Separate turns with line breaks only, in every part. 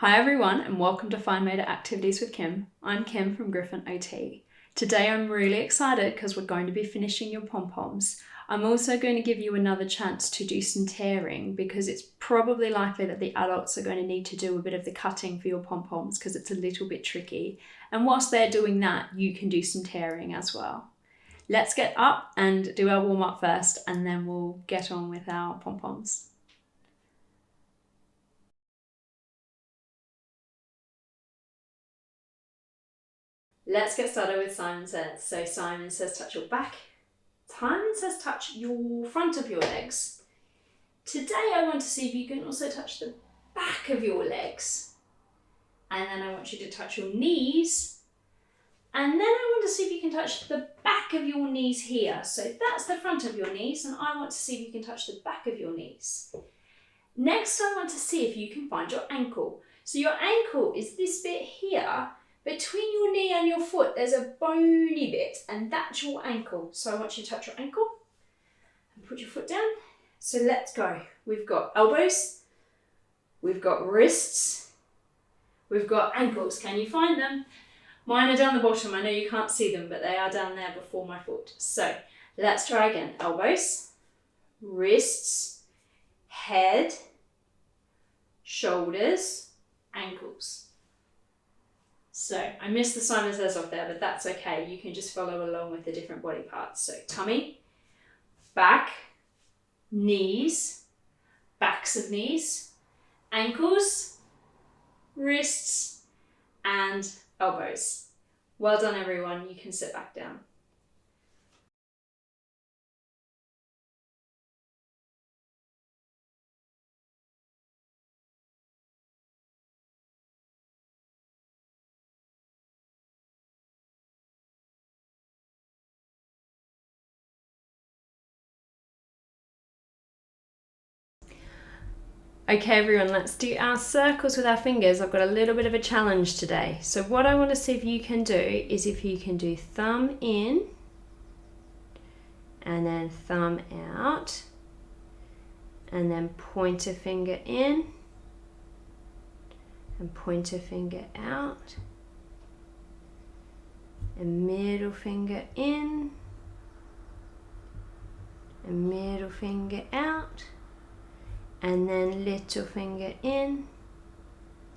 Hi everyone and welcome to Fine Motor Activities with Kim. I'm Kim from GriffinOT. Today I'm really excited because we're going to be finishing your pom-poms. I'm also going to give you another chance to do some tearing because it's probably likely that the adults are going to need to do a bit of the cutting for your pom-poms because it's a little bit tricky. And whilst they're doing that, you can do some tearing as well. Let's get up and do our warm-up first and then we'll get on with our pom-poms. Let's get started with Simon Says. So Simon says touch your back. Simon says touch your front of your legs. Today I want to see if you can also touch the back of your legs. And then I want you to touch your knees. And then I want to see if you can touch the back of your knees here. So that's the front of your knees, and I want to see if you can touch the back of your knees. Next I want to see if you can find your ankle. So your ankle is this bit here. Between your knee and your foot, there's a bony bit, and that's your ankle. So I want you to touch your ankle and put your foot down. So let's go. We've got elbows, we've got wrists, we've got ankles. Can you find them? Mine are down the bottom. I know you can't see them, but they are down there before my foot. So let's try again. Elbows, wrists, head, shoulders, ankles. So I missed the Simon Says off there, but that's okay. You can just follow along with the different body parts. So tummy, back, knees, backs of knees, ankles, wrists, and elbows. Well done, everyone. You can sit back down. Okay everyone, let's do our circles with our fingers. I've got a little bit of a challenge today. So what I want to see if you can do is if you can do thumb in and then thumb out and then pointer finger in and pointer finger out and middle finger in and middle finger out. And then little finger in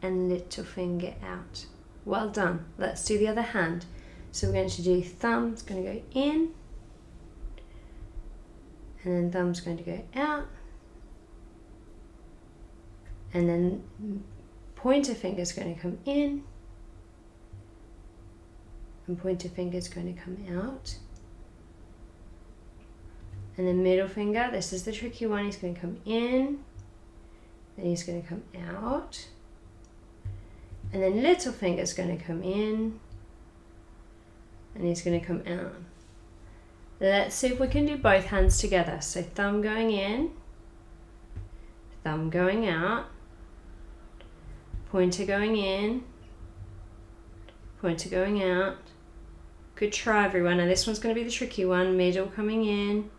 and little finger out. Well done. Let's do the other hand. So we're going to do thumb, it's going to go in, and then thumb's going to go out, and then pointer finger is going to come in, and pointer finger is going to come out. And then middle finger, this is the tricky one, he's going to come in, then he's going to come out, and then little finger is going to come in, and he's going to come out. Let's see if we can do both hands together. So thumb going in, thumb going out, pointer going in, pointer going out. Good try everyone. Now this one's going to be the tricky one, middle coming in,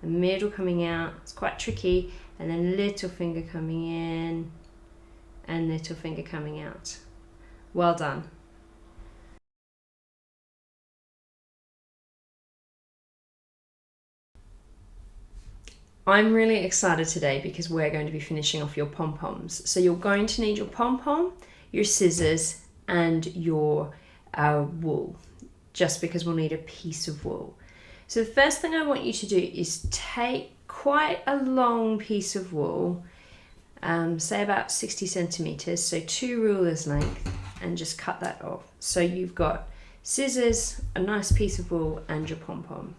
and middle coming out. It's quite tricky. And then little finger coming in and little finger coming out. Well done. I'm really excited today because we're going to be finishing off your pom-poms. So you're going to need your pom-pom, your scissors, and your wool, just because we'll need a piece of wool. So the first thing I want you to do is take quite a long piece of wool, say about 60 centimeters, so 2 rulers length, and just cut that off. So you've got scissors, a nice piece of wool, and your pom-pom.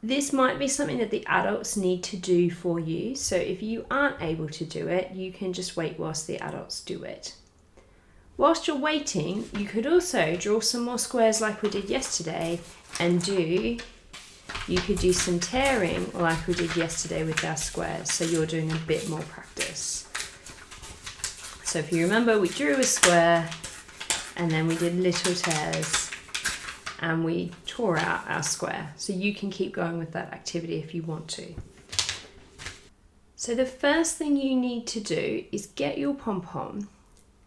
This might be something that the adults need to do for you, so if you aren't able to do it, you can just wait whilst the adults do it. Whilst you're waiting, you could also draw some more squares like we did yesterday and you could do some tearing like we did yesterday with our squares, so you're doing a bit more practice. So if you remember, we drew a square and then we did little tears and we tore out our square. So you can keep going with that activity if you want to. So the first thing you need to do is get your pom-pom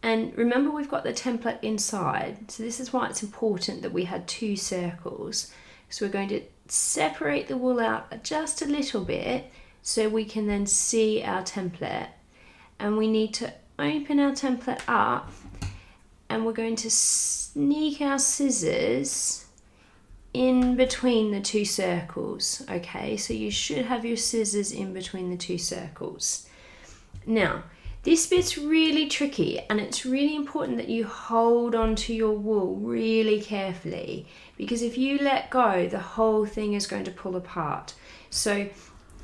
And remember, we've got the template inside, so this is why it's important that we had 2 circles. So we're going to separate the wool out just a little bit so we can then see our template. And we need to open our template up, and we're going to sneak our scissors in between the 2 circles. Okay, so you should have your scissors in between the 2 circles. Now, this bit's really tricky, and it's really important that you hold on to your wool really carefully, because if you let go, the whole thing is going to pull apart. So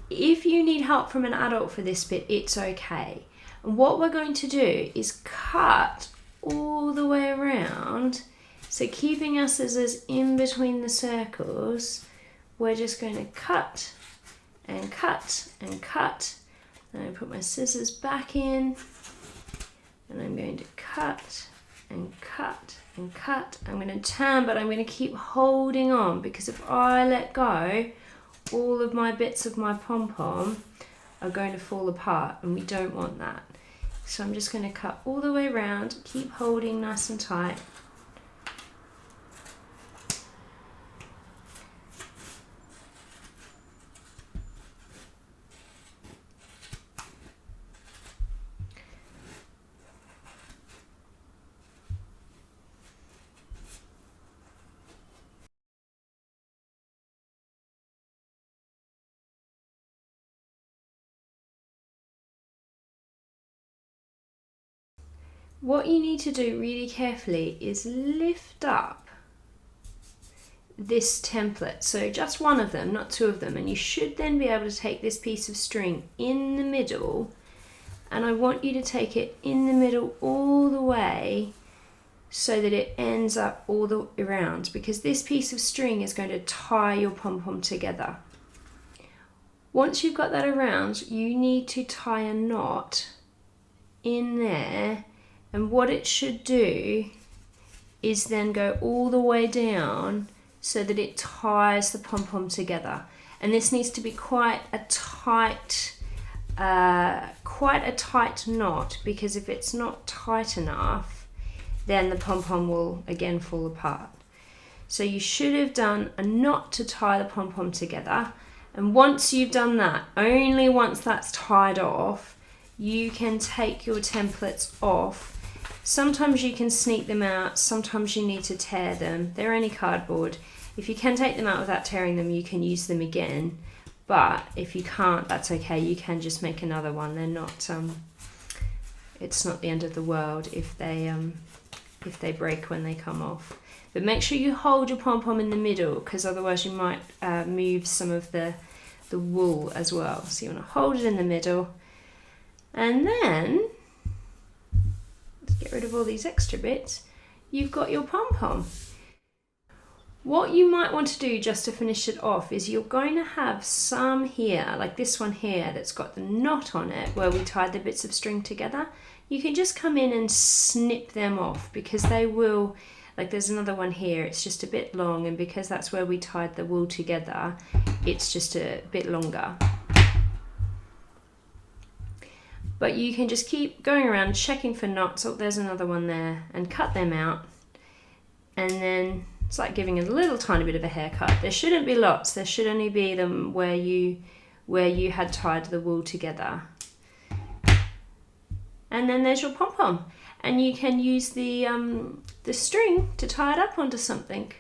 if you need help from an adult for this bit, it's okay. And what we're going to do is cut all the way around. So keeping our scissors in between the circles, we're just going to cut and cut and cut. Then I put my scissors back in, and I'm going to cut and cut and cut. I'm going to turn, but I'm going to keep holding on, because if I let go, all of my bits of my pom-pom are going to fall apart, and we don't want that. So I'm just going to cut all the way around, keep holding nice and tight. What you need to do really carefully is lift up this template. So just one of them, not 2 of them. And you should then be able to take this piece of string in the middle, and I want you to take it in the middle all the way so that it ends up all the way around, because this piece of string is going to tie your pom-pom together. Once you've got that around, you need to tie a knot in there. And what it should do is then go all the way down so that it ties the pom-pom together. And this needs to be quite a tight knot, because if it's not tight enough, then the pom-pom will again fall apart. So you should have done a knot to tie the pom-pom together. And once you've done that, only once that's tied off, you can take your templates off. Sometimes you can sneak them out, sometimes you need to tear them. They're only cardboard. If you can take them out without tearing them, you can use them again. But if you can't, that's okay. You can just make another one. They're not. It's not the end of the world if they break when they come off. But make sure you hold your pom-pom in the middle, because otherwise you might move some of the wool as well. So you want to hold it in the middle, and then get rid of all these extra bits. You've got your pom-pom. What you might want to do just to finish it off is you're going to have some here, like this one here that's got the knot on it where we tied the bits of string together. You can just come in and snip them off, because they will, like there's another one here, it's just a bit long, and because that's where we tied the wool together, it's just a bit longer. But you can just keep going around checking for knots. Oh, there's another one there, and cut them out. And then it's like giving it a little tiny bit of a haircut. There shouldn't be lots. There should only be them where you had tied the wool together. And then there's your pom-pom, and you can use the string to tie it up onto something.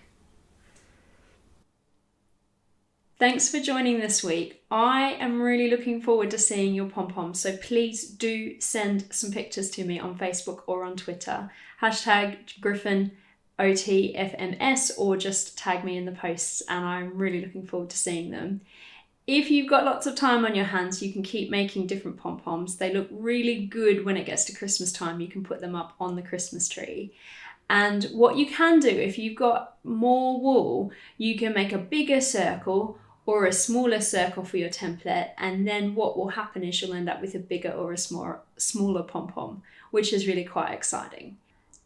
Thanks for joining this week. I am really looking forward to seeing your pom-poms, so please do send some pictures to me on Facebook or on Twitter. #GriffinOTFMS, or just tag me in the posts, and I'm really looking forward to seeing them. If you've got lots of time on your hands, you can keep making different pom-poms. They look really good when it gets to Christmas time. You can put them up on the Christmas tree. And what you can do, if you've got more wool, you can make a bigger circle or a smaller circle for your template, and then what will happen is you'll end up with a bigger or a smaller pom-pom, which is really quite exciting.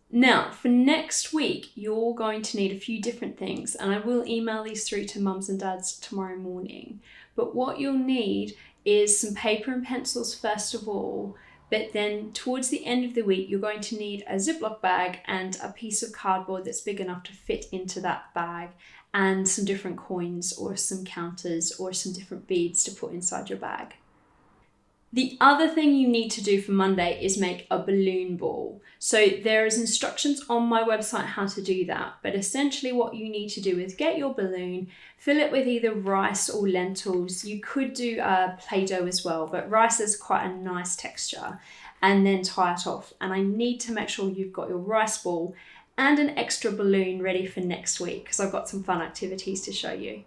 Now, for next week, you're going to need a few different things, and I will email these through to mums and dads tomorrow morning. But what you'll need is some paper and pencils first of all,
But then towards the end of the week, you're going to need a Ziploc bag and a piece of cardboard that's big enough to fit into that bag, and some different coins or some counters or some different beads to put inside your bag. The other thing you need to do for Monday is make a balloon ball. So there is instructions on my website how to do that, but essentially what you need to do is get your balloon, fill it with either rice or lentils. You could do Play-Doh as well, but rice is quite a nice texture, and then tie it off. And I need to make sure you've got your rice ball and an extra balloon ready for next week, because I've got some fun activities to show you.